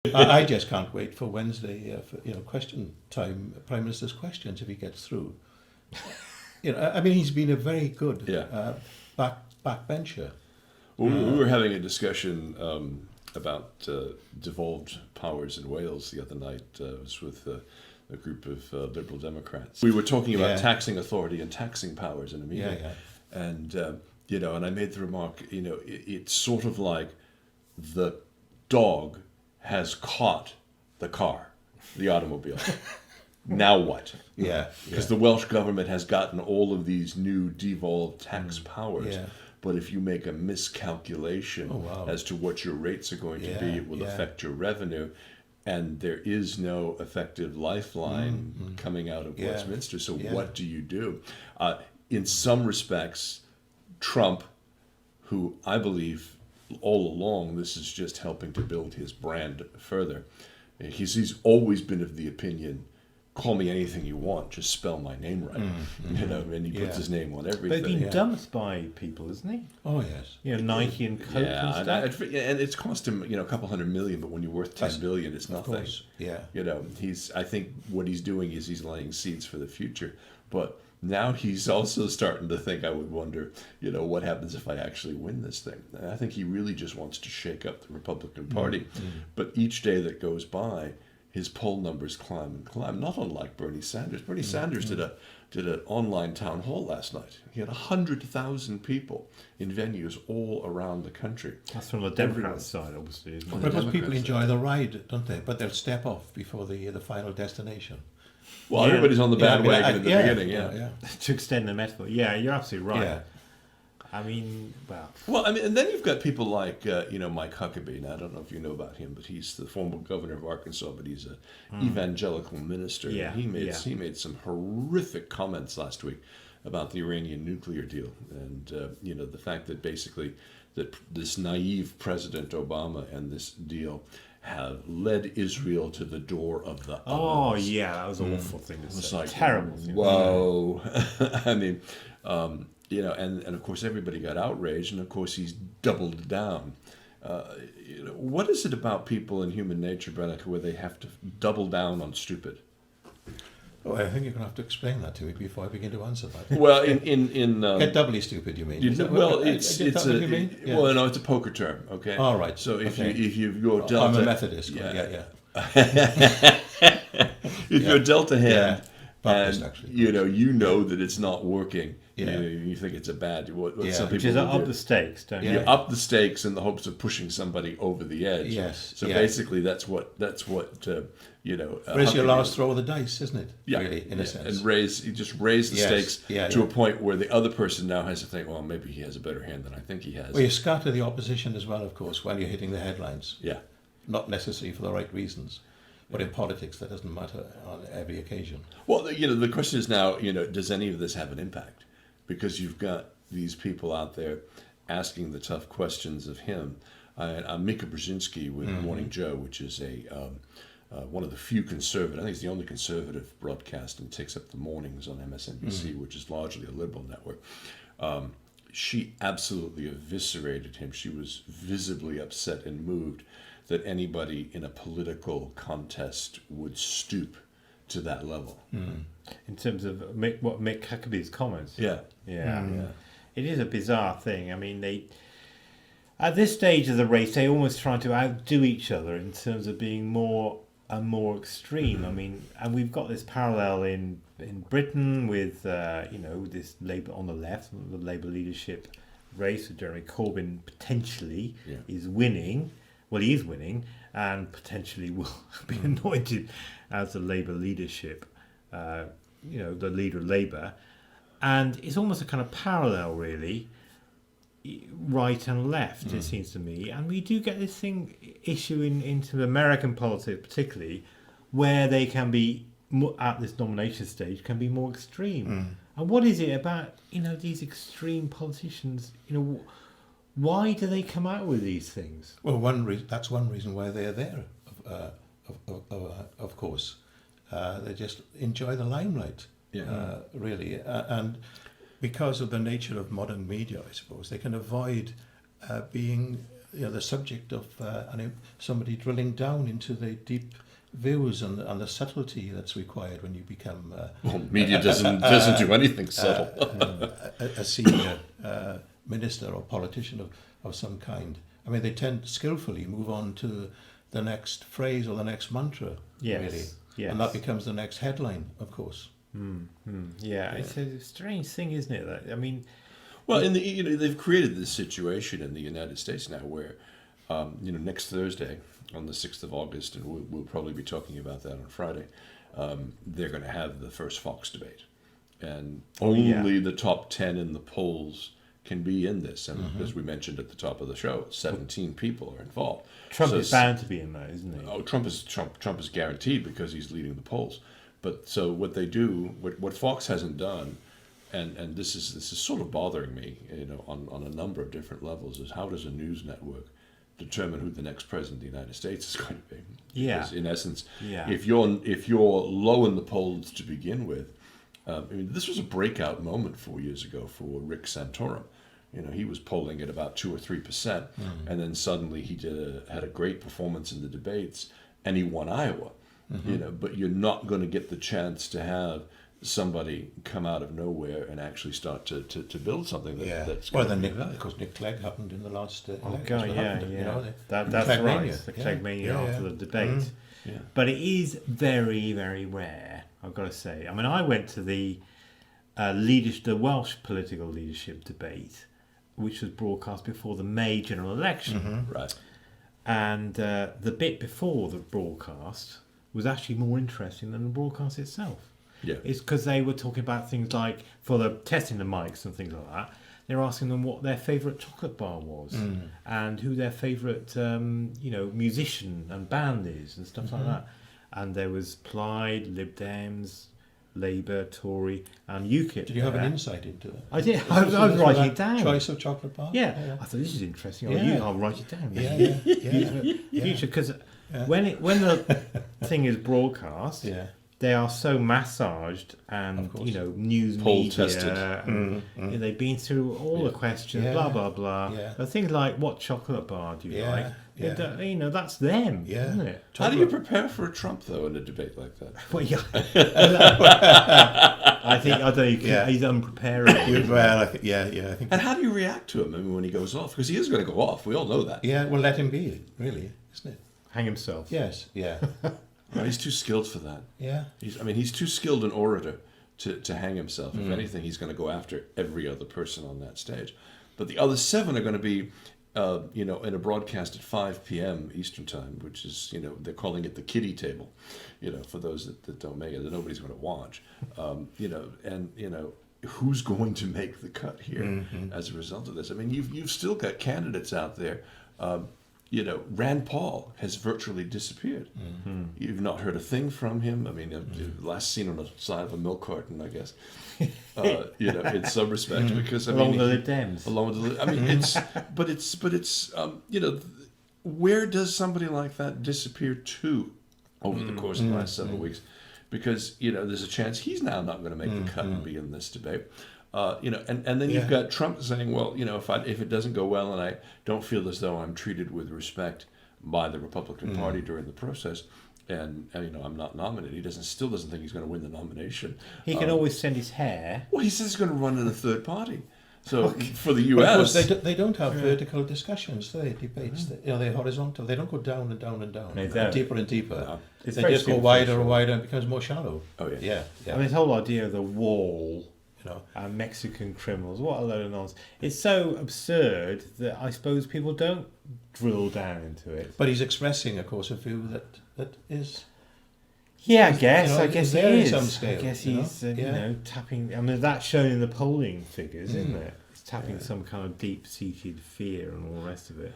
I just can't wait for Wednesday, for, question time, Prime Minister's questions if he gets through. I mean, he's been a very good backbencher. We were having a discussion about devolved powers in Wales the other night. It was with a group of Liberal Democrats. We were talking about taxing authority and taxing powers in a meeting. And, and I made the remark, it's sort of like the dog has caught the car, the automobile. Now what? Because the Welsh government has gotten all of these new devolved tax powers. But if you make a miscalculation as to what your rates are going to be, it will affect your revenue. And there is no effective lifeline coming out of Westminster. So what do you do? In some respects, Trump, who I believe all along this is just helping to build his brand further. He's always been of the opinion, call me anything you want, just spell my name right. And he puts his name on everything. But he's been dumped by people, isn't he? Oh, yes. Nike and Coke and stuff. And it's cost him, a couple $100 million, but when you're worth $10 billion, it's nothing. Of course. I think what he's doing is he's laying seeds for the future. But now he's also starting to think, I would wonder, what happens if I actually win this thing? And I think he really just wants to shake up the Republican Party. But each day that goes by, his poll numbers climb and climb, not unlike Bernie Sanders. Bernie Sanders did an online town hall last night. He had 100,000 people in venues all around the country. That's from the Democrat side, obviously, isn't it? Because people enjoy the ride, don't they? But they'll step off before the final destination. Well, everybody's on the bandwagon at the beginning, To extend the metaphor. Yeah, you're absolutely right. Yeah. I mean, and then you've got people like, Mike Huckabee. Now, I don't know if you know about him, but he's the former governor of Arkansas, but he's an evangelical minister. Yeah. He made some horrific comments last week about the Iranian nuclear deal, and the fact that basically that this naive President Obama and this deal have led Israel to the door of the others. That was an awful thing to say. Like, terrible thing. Whoa. I mean, and of course everybody got outraged, and of course he's doubled down. What is it about people in human nature, Brenica, where they have to double down on stupid? Oh, I think you're going to have to explain that to me before I begin to answer that. Well, in get doubly stupid, you mean? it's a poker term. Okay. All right. So if you're dealt, I'm a Methodist. Yeah. If you're dealt a hand, Baptist, and actually. you know that it's not working. You think it's a bad. What some people Which is up the stakes, don't you? You up the stakes in the hopes of pushing somebody over the edge. Yes. So basically, that's what Raise your last throw of the dice, isn't it? Yeah. Really, in a sense. And raise the stakes to a point where the other person now has to think, well, maybe he has a better hand than I think he has. Well, you scatter the opposition as well, of course, while you're hitting the headlines. Yeah. Not necessarily for the right reasons. But in politics, that doesn't matter on every occasion. Well, the question is now, does any of this have an impact? Because you've got these people out there asking the tough questions of him. Mika Brzezinski with Morning Joe, which is one of the few conservative, I think it's the only conservative broadcast, and takes up the mornings on MSNBC, which is largely a liberal network. She absolutely eviscerated him. She was visibly upset and moved that anybody in a political contest would stoop to that level. In terms of Mick Huckabee's comments. Yeah. It is a bizarre thing. I mean, at this stage of the race, they almost try to outdo each other in terms of being more and more extreme. I mean, and we've got this parallel in Britain with, this Labour on the left, the Labour leadership race with Jeremy Corbyn potentially is winning. Well, he is winning and potentially will be anointed as the Labour leadership, the leader of Labour. And it's almost a kind of parallel, really, right and left, it seems to me. And we do get this issue into American politics particularly, where they can be, at this nomination stage, can be more extreme. And what is it about, these extreme politicians, why do they come out with these things? Well, that's one reason why they're there, of course. They just enjoy the limelight, really. And because of the nature of modern media, I suppose, they can avoid being the subject of somebody drilling down into the deep views and the subtlety that's required when you become Well, media doesn't do anything subtle. a senior minister or politician of some kind. I mean, they tend to skillfully move on to the next phrase or the next mantra, really. Yes. And that becomes the next headline, of course. Yeah, it's a strange thing, isn't it? That, I mean, Well, they've created this situation in the United States now where, next Thursday, on the 6th of August, and we'll probably be talking about that on Friday, they're going to have the first Fox debate. And only the top 10 in the polls can be in this. And as we mentioned at the top of the show, 17 people are involved. Trump is bound to be in there, isn't he? Oh, Trump is guaranteed because he's leading the polls. But so what they do, what Fox hasn't done, and this is sort of bothering me, on a number of different levels, is how does a news network determine who the next president of the United States is going to be? Because in essence, if you're low in the polls to begin with, this was a breakout moment 4 years ago for Rick Santorum. He was polling at about 2 or 3%, and then suddenly he had a great performance in the debates, and he won Iowa. But you're not going to get the chance to have somebody come out of nowhere and actually start to build something that's well, then because Nick Clegg happened in the last election. That's right. The Clegg-mania after the debate. But it is very, very rare, I've got to say. I mean, I went to the Welsh political leadership debate, which was broadcast before the May general election. Right. And the bit before the broadcast was actually more interesting than the broadcast itself. Yeah. It's because they were talking about things like, for the testing the mics and things like that, they're asking them what their favourite chocolate bar was and who their favourite, musician and band is and stuff like that. And there was Plaid, Lib Dems, Labour, Tory, and UKIP. Did you have an insight into that? I did. I was writing it down. Choice of chocolate bar? Yeah. I thought, this is interesting. I'll write it down. Future, because when the thing is broadcast, they are so massaged and news poll media tested. And they've been through all the questions, blah blah blah. But things like, what chocolate bar do you like? That's them, isn't it? How do you prepare for a Trump though in a debate like that? Well, I don't know. He's unprepared. Well, I think. And how do you react to him? I mean, when he goes off, because he is going to go off. We all know that. Yeah, well, let him be, really, isn't it? Hang himself. Yes. Yeah. No, he's too skilled for that. Yeah. He's too skilled an orator to hang himself. If anything, he's going to go after every other person on that stage. But the other 7 are going to be, in a broadcast at 5 p.m. Eastern time, which is, they're calling it the kiddie table, for those that don't make it, that nobody's going to watch. Who's going to make the cut here as a result of this? I mean, you've still got candidates out there. Rand Paul has virtually disappeared. You've not heard a thing from him. I mean, last seen on the side of a milk carton, I guess. In some respects, because along with the Dems. Where does somebody like that disappear to over the course of the last 7 weeks? Because there's a chance he's now not going to make the cut and be in this debate. And then you've got Trump saying, well, if it doesn't go well and I don't feel as though I'm treated with respect by the Republican Party during the process, and I'm not nominated, he still doesn't think he's going to win the nomination. He can always send his hair. Well, he says he's going to run in a third party. So for the U.S., but of course they don't have vertical discussions, do they? Debates. They're horizontal. They don't go down and down and down, and deeper and deeper. No. They just go wider and wider, and it becomes more shallow. Oh yeah. I mean, this whole idea of the wall. And Mexican criminals, what a load of nonsense. It's so absurd that I suppose people don't drill down into it. But he's expressing, of course, a view that is... Yeah, I guess he is. Some scale, I guess he's, tapping... I mean, that's shown in the polling figures, isn't it? It's tapping some kind of deep-seated fear and all the rest of it.